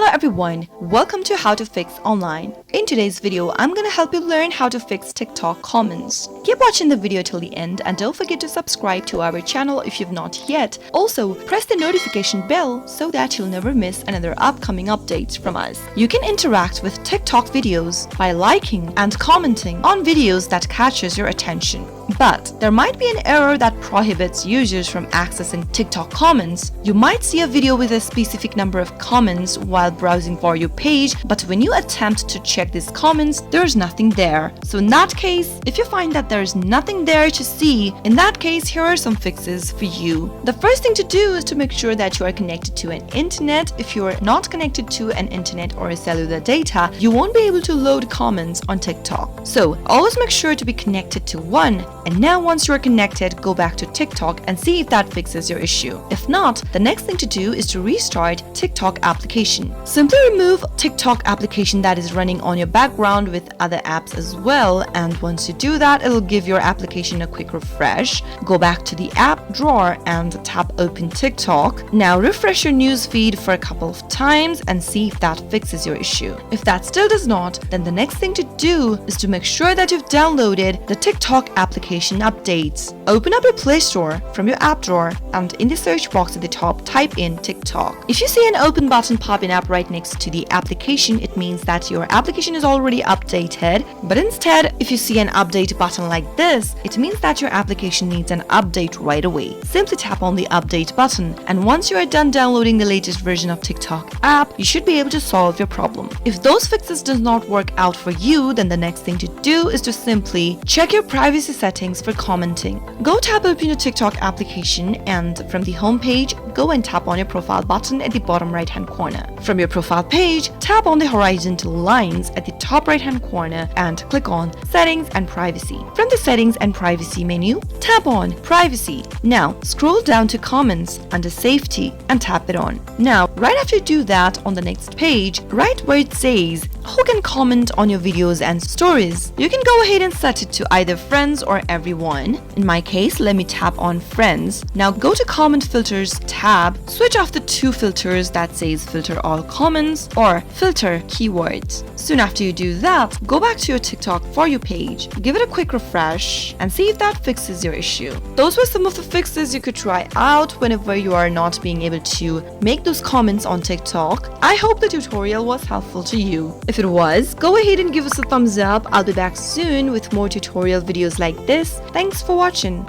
Hello everyone, welcome to How to Fix Online. In today's video, I'm gonna help you learn how to fix TikTok comments. Keep watching the video till the end and don't forget to subscribe to our channel if you've not yet. Also, press the notification bell so that you'll never miss another upcoming update from us. You can interact with TikTok videos by liking and commenting on videos that catches your attention. But there might be an error that prohibits users from accessing TikTok comments. You might see a video with a specific number of comments while browsing for your page, but when you attempt to check these comments, there's nothing there. So in that case, if you find that there's nothing there to see, in that case, here are some fixes for you. The first thing to do is to make sure that you are connected to an internet. If you are not connected to an internet or a cellular data, you won't be able to load comments on TikTok. So always make sure to be connected to one. And now once you're connected, go back to TikTok and see if that fixes your issue. If not, the next thing to do is to restart TikTok application. Simply remove TikTok application that is running on your background with other apps as well, and once you do that, it'll give your application a quick refresh. Go back to the app drawer and tap open TikTok. Now refresh your news feed for a couple of times and see if that fixes your issue. If that still does not, then the next thing to do is to make sure that you've downloaded the TikTok application updates. Open up your Play Store from your app drawer and in the search box at the top type in TikTok. If you see an open button popping up right next to the application, it means that your application is already updated. But instead, if you see an update button like this, it means that your application needs an update right away. Simply tap on the update button, and once you are done downloading the latest version of TikTok app, you should be able to solve your problem. If those fixes does not work out for you, then the next thing to do is to simply check your privacy settings for commenting. Go tap open your TikTok application, and from the home page, go and tap on your profile button at the bottom right hand corner. From your profile page, tap on the horizontal lines at the top right hand corner and click on Settings and Privacy. From the Settings and Privacy menu, tap on Privacy. Now scroll down to Comments under Safety and tap it on. Now right after you do that, on the next page, right where it says who can comment on your videos and stories, you can go ahead and set it to either friends or everyone. In my case, let me tap on friends. Now go to Comment Filters tab, switch off the two filters that says Filter All Comments or Filter Keywords. Soon after you do that, go back to your TikTok For You page, give it a quick refresh and see if that fixes your issue. Those were some of the fixes you could try out whenever you are not being able to make those comments on TikTok. I hope the tutorial was helpful to you. If it was, go ahead and give us a thumbs up. I'll be back soon with more tutorial videos like this. Thanks for watching.